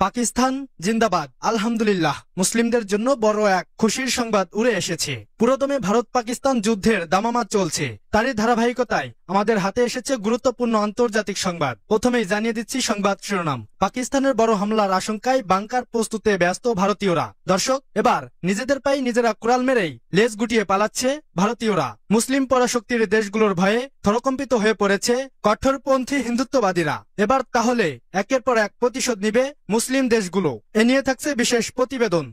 পাকিস্তান জিন্দাবাদ। আলহামদুলিল্লাহ, মুসলিমদের জন্য বড় এক খুশির সংবাদ উড়ে এসেছে। পুরোদমে ভারত পাকিস্তান যুদ্ধের দামামা চলছে, তারই ধারাবাহিকতায় আমাদের হাতে এসেছে গুরুত্বপূর্ণ আন্তর্জাতিক সংবাদ। প্রথমেই জানিয়ে দিচ্ছি সংবাদ শিরোনাম। পাকিস্তানের বড় হামলার আশঙ্কায় বাংকার প্রস্তুতে ব্যস্ত ভারতীয়রা। দর্শক, এবার নিজেদের পায়ে নিজেরা কুড়াল মেরেই লেজ গুটিয়ে পালাচ্ছে ভারতীয়রা। মুসলিম পরাশক্তির দেশগুলোর ভয়ে থরকম্পিত হয়ে পড়েছে কঠোরপন্থী হিন্দুত্ববাদীরা। এবার তাহলে একের পর এক প্রতিশোধ নিবে মুসলিম দেশগুলো। এ নিয়ে থাকছে বিশেষ প্রতিবেদন।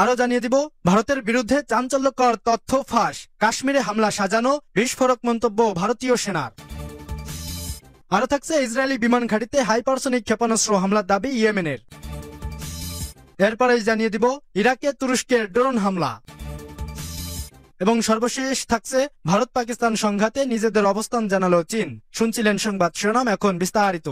আরো জানিয়ে দিব, ভারতের বিরুদ্ধে চাঞ্চল্যকর তথ্য ফাঁস, কাশ্মীরে হামলা সাজানো, বিস্ফোরক মন্তব্য ভারতীয় সেনার। আরো থাকছে ইসরায়েলি বিমান ঘাঁটিতে হাইপারসনিক ক্ষেপণাস্ত্র হামলার দাবি ইয়েমেনের। এরপরেই জানিয়ে দিব ইরাকে তুরস্কের ড্রোন হামলা। এবং সর্বশেষ থাকছে ভারত পাকিস্তান সংঘাতে নিজেদের অবস্থান জানালো চীন। শুনছিলেন সংবাদ শিরোনাম, এখন বিস্তারিত।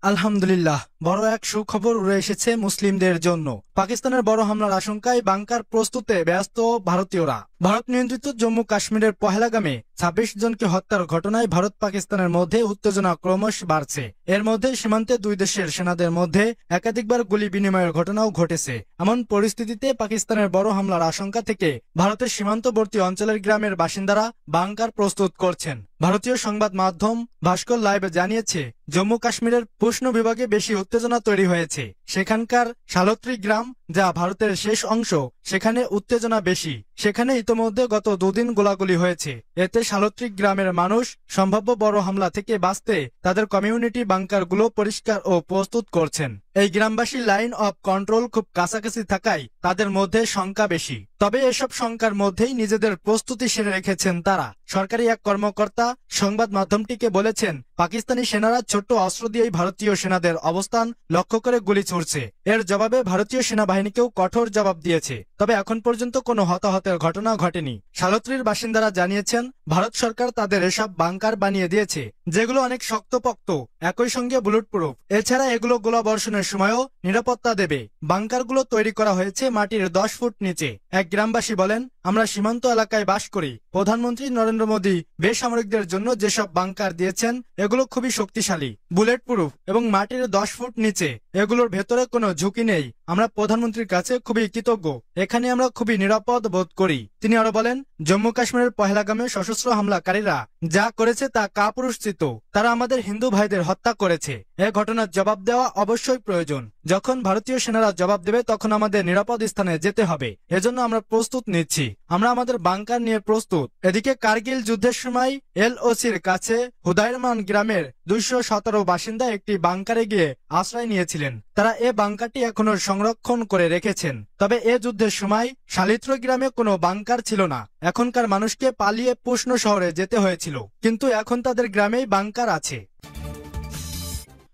আলহামদুলিল্লাহ, বড় এক সুখবর উড়ে এসেছে মুসলিমদের জন্য। পাকিস্তানের বড় হামলার আশঙ্কায় বাংকার প্রস্তুতে ব্যস্ত ভারতীয়রা। ভারত নিয়ন্ত্রিত জম্মু কাশ্মীরের পহেলগামে ২৬ জনকে হত্যার ঘটনায় ভারত পাকিস্তানের মধ্যে উত্তেজনা ক্রমশ বাড়ছে। এর মধ্যে সীমান্তে দুই দেশের সেনাদের মধ্যে একাধিকবার গুলি বিনিময়ের ঘটনাও ঘটেছে। এমন পরিস্থিতিতে পাকিস্তানের বড় হামলার আশঙ্কা থেকে ভারতের সীমান্তবর্তী অঞ্চলের গ্রামের বাসিন্দারা বাংকার প্রস্তুত করছেন। ভারতীয় সংবাদ মাধ্যম ভাস্কর লাইভে জানিয়েছে, জম্মু কাশ্মীরের পুষ্ণ বিভাগে বেশি উত্তেজনা তৈরি হয়েছে। সেখানকার শালত্রী গ্রাম, যা ভারতের শেষ অংশ, সেখানে উত্তেজনা বেশি। সেখানে ইতোমধ্যে গত দুদিন গোলাগুলি হয়েছে। এতে শালত্রী গ্রামের মানুষ সম্ভাব্য বড় হামলা থেকে বাঁচতে তাদের কমিউনিটি বাংকারগুলো পরিষ্কার ও প্রস্তুত করছেন। এই গ্রামবাসী লাইন অফ কন্ট্রোল খুব কাছাকাছি থাকায় তাদের মধ্যে শঙ্কা বেশি। তবে এসব শঙ্কার মধ্যেই নিজেদের প্রস্তুতি সেরে রেখেছেন তারা। সরকারি এক কর্মকর্তা সংবাদ মাধ্যমটিকে বলেছেন, পাকিস্তানি সেনারা ছোট্ট অস্ত্র দিয়েই ভারতীয় সেনাদের অবস্থান লক্ষ্য করে গুলি ছুড়ছে। এর জবাবে ভারতীয় সেনাবাহিনীকেও কঠোর জবাব দিয়েছে। তবে এখন পর্যন্ত কোনো হতাহতের ঘটনা ঘটেনি। শালত্রীর বাসিন্দারা জানিয়েছেন, ভারত সরকার তাদের এসব বাংকার বানিয়ে দিয়েছে, যেগুলো অনেক শক্তপোক্ত, একই সঙ্গে বুলেট প্রুফ। এছাড়া এগুলো গোলাবর্ষণের সময়ও নিরাপত্তা দেবে। বাংকারগুলো তৈরি করা হয়েছে মাটির ১০ ফুট নিচে। এক গ্রামবাসী বলেন, আমরা সীমান্ত এলাকায় বাস করি। প্রধানমন্ত্রী নরেন্দ্র মোদী বেসামরিকদের জন্য যেসব বাংকার দিয়েছেন এগুলো খুবই শক্তিশালী, বুলেট প্রুফ এবং মাটির ১০ ফুট নিচে। এগুলোর ভেতরে কোনো ঝুঁকি নেই। আমরা প্রধানমন্ত্রীর কাছে খুবই কৃতজ্ঞ। এখানে আমরা খুবই নিরাপদ বোধ করি। তিনি আরো বলেন, জম্মু কাশ্মীরের পহেলগামে সশস্ত্র হামলাকারীরা যা করেছে তা কাপুরুষচিত। তারা আমাদের হিন্দু ভাইদের হত্যা করেছে। এ ঘটনার জবাব দেওয়া অবশ্যই প্রয়োজন। যখন ভারতীয় সেনারা জবাব দেবে তখন আমাদের নিরাপদ স্থানে যেতে হবে। এজন্য আমরা প্রস্তুত নিচ্ছি। আমরা আমাদের বাংকার নিয়ে প্রস্তুত। এদিকে কার্গিল যুদ্ধের সময় এলওসির কাছে হুদায়রমান গ্রামের ২১৭ বাসিন্দা একটি বাংকারে গিয়ে আশ্রয় নিয়েছিলেন। তারা এ বাংকারটি এখনো সংরক্ষণ করে রেখেছেন। তবে এ যুদ্ধের সময় শালিত্র গ্রামে কোনো বাংকার ছিল না। এখনকার মানুষকে পালিয়ে পুষ্ণ শহরে যেতে হয়েছিল, কিন্তু এখন তাদের গ্রামেই বাংকার আছে।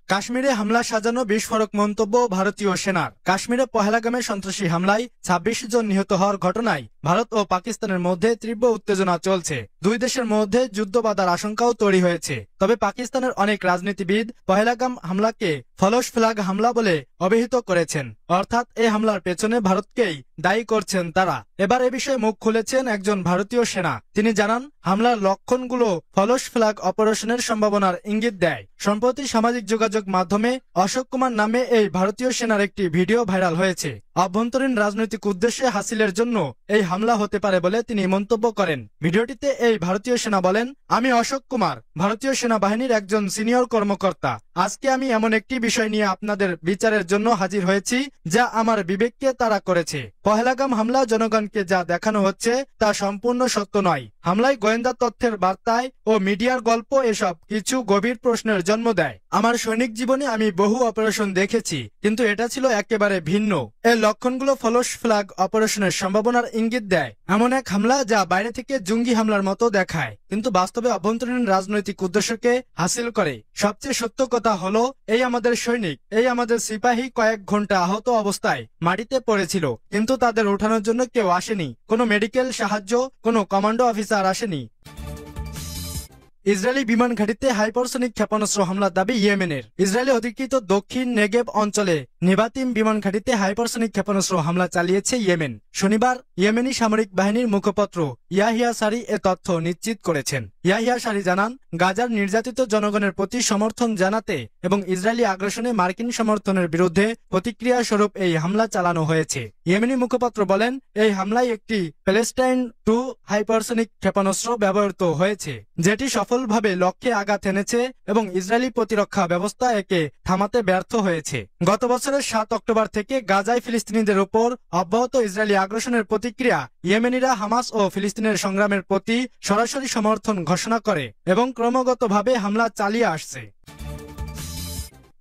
কাশ্মীরে হামলা সাজানো, বিস্ফোরক মন্তব্য ভারতীয় সেনার। কাশ্মীরে পহেলগামে সন্ত্রাসী হামলায় ২৬ জন নিহত হওয়ার ঘটনায় ভারত ও পাকিস্তানের মধ্যে তীব্র উত্তেজনা চলছে। দুই দেশের মধ্যে যুদ্ধ বাঁধার আশঙ্কাও তৈরি হয়েছে। তবে পাকিস্তানের অনেক রাজনীতিবিদ পহেলগাম হামলাকে ফলস ফ্ল্যাগ হামলা বলে অভিহিত করেছেন। অর্থাৎ এই হামলার পেছনে ভারতকেই দায়ী করছেন তারা। এবার এ বিষয়ে মুখ খুলেছেন একজন ভারতীয় সেনা। তিনি জানান, হামলার লক্ষণগুলো ফলস ফ্ল্যাগ অপারেশনের সম্ভাবনার ইঙ্গিত দেয়। সম্প্রতি সামাজিক যোগাযোগ মাধ্যমে অশোক কুমার নামে এই ভারতীয় সেনার একটি ভিডিও ভাইরাল হয়েছে। অভ্যন্তরীণ রাজনৈতিক উদ্দেশ্যে হাসিলের জন্য এই হামলা হতে পারে বলে তিনি মন্তব্য করেন। ভিডিওটিতে এই ভারতীয় সেনা বলেন, আমি অশোক কুমার, ভারতীয় সেনাবাহিনীর একজন সিনিয়র কর্মকর্তা। আজকে আমি এমন একটি বিষয় নিয়ে আপনাদের বিচারের জন্য হাজির হয়েছি যা আমার বিবেককে তাড়া করেছে। পহেলগাম হামলা জনগণকে যা দেখানো হচ্ছে তা সম্পূর্ণ সত্য নয়। হামলায় গোয়েন্দা তথ্যের বার্তায় ও মিডিয়ার গল্প এসব কিছু গভীর প্রশ্নের জন্ম দেয়। আমার সৈনিক জীবনে আমি বহু অপারেশন দেখেছি, কিন্তু এটা ছিল একেবারে ভিন্ন। এর লক্ষণগুলো ফলস ফ্ল্যাগ অপারেশনের সম্ভাবনার ইঙ্গিত দেয়। এমন এক হামলা যা বাইরে থেকে জঙ্গি হামলার মতো দেখায়, কিন্তু বাস্তবে অভ্যন্তরীণ রাজনৈতিক উদ্দেশ্যকে হাসিল করে। সবচেয়ে সত্য কথা হলো, এই আমাদের সৈনিক, এই আমাদের সিপাহী কয়েক ঘন্টা আহত অবস্থায় মাটিতে পড়েছিল, কিন্তু তাদের ওঠানোর জন্য কেউ আসেনি। কোনো মেডিকেল সাহায্য, কোনো কমান্ডো অফিসার আসেনি। ইসরায়েলি বিমান ঘাঁটিতে হাইপারসনিক ক্ষেপণাস্ত্র হামলার দাবি ইয়েমেনের। ইসরায়েলি অধিকৃত দক্ষিণ নেগেব অঞ্চলে নেভাতিম বিমান ঘাঁটিতে হাইপারসনিক ক্ষেপণাস্ত্র হামলা চালিয়েছে ইয়েমেন। শনিবার ইয়েমেনি সামরিক বাহিনীর মুখপাত্র ইয়াহিয়া সারি এ তথ্য নিশ্চিত করেছেন। ইয়াহিয়া সারি জানান, গাজার নির্যাতিত জনগণের প্রতি সমর্থন জানাতে এবং ইসরায়েলি আগ্রাসনে মার্কিন সমর্থনের বিরুদ্ধে প্রতিক্রিয়া স্বরূপ এই হামলা চালানো হয়েছে। ইয়েমেনি মুখপাত্র বলেন, এই হামলায় একটি প্যালেস্টাইন 2 হাইপারসনিক ক্ষেপণাস্ত্র ব্যবহৃত হয়েছে, যেটি সফলভাবে লক্ষ্যে আঘাত এনেছে এবং ইসরায়েলি প্রতিরক্ষা ব্যবস্থা একে থামাতে ব্যর্থ হয়েছে। গত বছরের 7 অক্টোবর থেকে গাজায় ফিলিস্তিনিদের উপর অব্যাহত ইসরায়েলি আগ্রাসনের প্রতিক্রিয়া ইয়েমেনিরা হামাস ও ফিলিস্তিনের সংগ্রামের প্রতি সরাসরি সমর্থন ঘোষণা করে এবং ক্রমাগতভাবে হামলা চালিয়ে আসছে।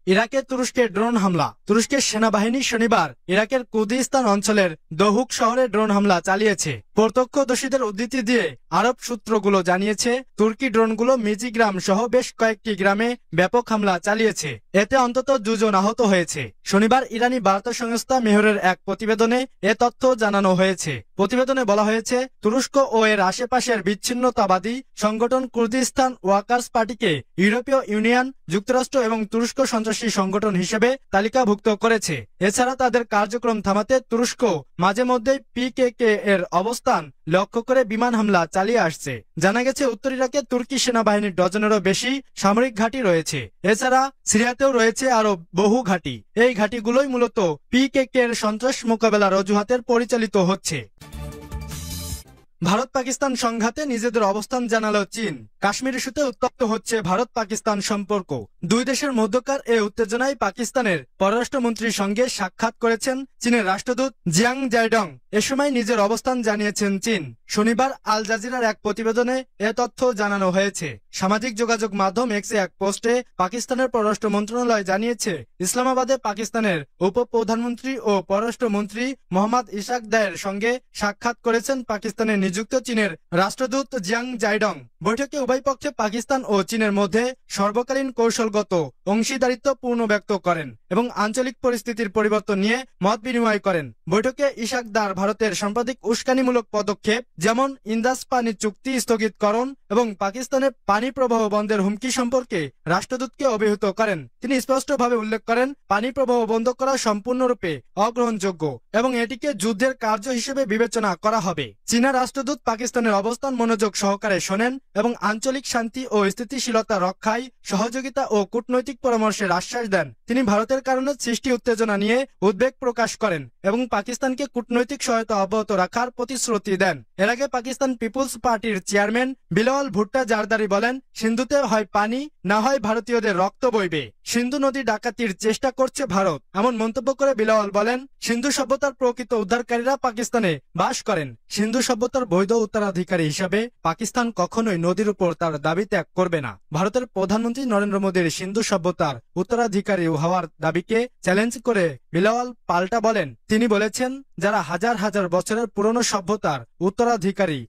ইরাকে তুরস্কের ড্রোন হামলা। তুরস্কের সেনাবাহিনী শনিবার ইরাকের কুর্দিস্তান অঞ্চলের দহুক শহরে ড্রোন হামলা চালিয়েছে। প্রত্যক্ষদর্শীদের উদ্ধৃতি দিয়ে আরব সূত্রগুলো জানিয়েছে, তুর্কি ড্রোনগুলো মিজিগ্রাম সহ বেশ কয়েকটি গ্রামে ব্যাপক হামলা চালিয়েছে। এতে অন্তত 2 জন আহত হয়েছে। শনিবার ইরানি বার্তা সংস্থা মেহরের এক প্রতিবেদনে এ তথ্য জানানো হয়েছে। প্রতিবেদনে বলা হয়েছে, তুরস্ক ও এর আশেপাশের বিচ্ছিন্নতাবাদী সংগঠন কুর্দিস্তান ওয়ার্কার্স পার্টিকে ইউরোপীয় ইউনিয়ন, যুক্তরাষ্ট্র এবং তুরস্ক সন্ত্রাসী সংগঠন হিসেবে তালিকাভুক্ত করেছে। এছাড়া তাদের কার্যক্রম থামাতে তুরস্ক মাঝে মধ্যেই পিকেকে এর অবস্থান লক্ষ্য করে বিমান হামলা চালিয়ে আসছে। জানা গেছে, উত্তর ইরাকে তুর্কি সেনাবাহিনীর ডজনেরও বেশি সামরিক ঘাঁটি রয়েছে। এছাড়া সিরিয়াতেও রয়েছে আরো বহু ঘাঁটি। এই ঘাঁটিগুলোই মূলত পিকেকে এর সন্ত্রাস মোকাবেলার অজুহাতের পরিচালিত হচ্ছে। ভারত পাকিস্তান সংঘাতে নিজেদের অবস্থান জানালো চীন। কাশ্মীর ইস্যুতে উত্তপ্ত হচ্ছে ভারত পাকিস্তান সম্পর্ক। দুই দেশের মধ্যকার এ উত্তেজনায় পাকিস্তানের পররাষ্ট্রমন্ত্রীর সঙ্গে সাক্ষাৎ করেছেন চীনের রাষ্ট্রদূত জিয়াং জাইডং। এ সময় নিজের অবস্থান জানিয়েছেন চীন। শনিবার আল জাজিরার এক প্রতিবেদনে এ তথ্য জানানো হয়েছে। সামাজিক যোগাযোগ মাধ্যম এক্সে এক পোস্টে পাকিস্তানের পররাষ্ট্র মন্ত্রণালয় জানিয়েছে, ইসলামাবাদে পাকিস্তানের উপপ্রধানমন্ত্রী ও পররাষ্ট্রমন্ত্রী মোহাম্মদ ইশাক দারের সঙ্গে সাক্ষাৎ করেছেন পাকিস্তানের নিযুক্ত চীনের রাষ্ট্রদূত জিয়াং জাইডং। বৈঠকে উভয় পক্ষে পাকিস্তান ও চীনের মধ্যে সর্বকালীন কৌশলগত অংশীদারিত্ব পুনর্ব্যক্ত করেন এবং আঞ্চলিক পরিস্থিতির পরিবর্তন নিয়ে মত বিনিময় করেন। বৈঠকে ইশাক দার ভারতের সাম্প্রতিক উস্কানিমূলক পদক্ষেপ যেমন ইন্দাস পানি চুক্তি স্থগিতকরণ এবং পাকিস্তানের পানি প্রবাহ বন্ধের হুমকি সম্পর্কে রাষ্ট্রদূতকে অবহিত করেন। তিনি স্পষ্টভাবে উল্লেখ করেন, পানি প্রবাহ বন্ধ করা সম্পূর্ণরূপে অগ্রহণযোগ্য এবং এটিকে যুদ্ধের কার্য হিসেবে বিবেচনা করা হবে। চীনা রাষ্ট্রদূত পাকিস্তানের অবস্থান মনোযোগ সহকারে শোনেন এবং আঞ্চলিক শান্তি ও স্থিতিশীলতা রক্ষায় সহযোগিতা ও কূটনৈতিক পরামর্শের আশ্বাস দেন। তিনি ভারতের কারণে সৃষ্টি উত্তেজনা নিয়ে উদ্বেগ প্রকাশ করেন এবং পাকিস্তানকে কূটনৈতিক সহায়তা অব্যাহত রাখার প্রতিশ্রুতি দেন। এর আগে পাকিস্তান পিপুলস পার্টির চেয়ারম্যান বিলাওয়াল ভুট্টো জারদারি বলেন, সিন্ধুতে হয় পানি না হয় ভারতীয়দের রক্ত বইবে। সিন্ধু নদী ডাকাতির চেষ্টা করছে ভারত, এমন মন্তব্য করে বিলাওয়াল বলেন, সিন্ধু সভ্যতার প্রকৃত উদ্ধারকারীরা পাকিস্তানে বাস করেন। সিন্ধু সভ্যতার বৈধ উত্তরাধিকারী হিসাবে পাকিস্তান কখনোই নদীর উপর তার দাবি ত্যাগ করবে না। ভারতের প্রধানমন্ত্রী নরেন্দ্র মোদীর সিন্ধু সভ্যতার উত্তরাধিকারী হওয়ার দাবিকে চ্যালেঞ্জ করে বিলাওয়াল পাল্টা বলেন, তিনি বলেছেন, যারা হাজার হাজার বছরের পুরনো সভ্যতার উত্তরাধিকারী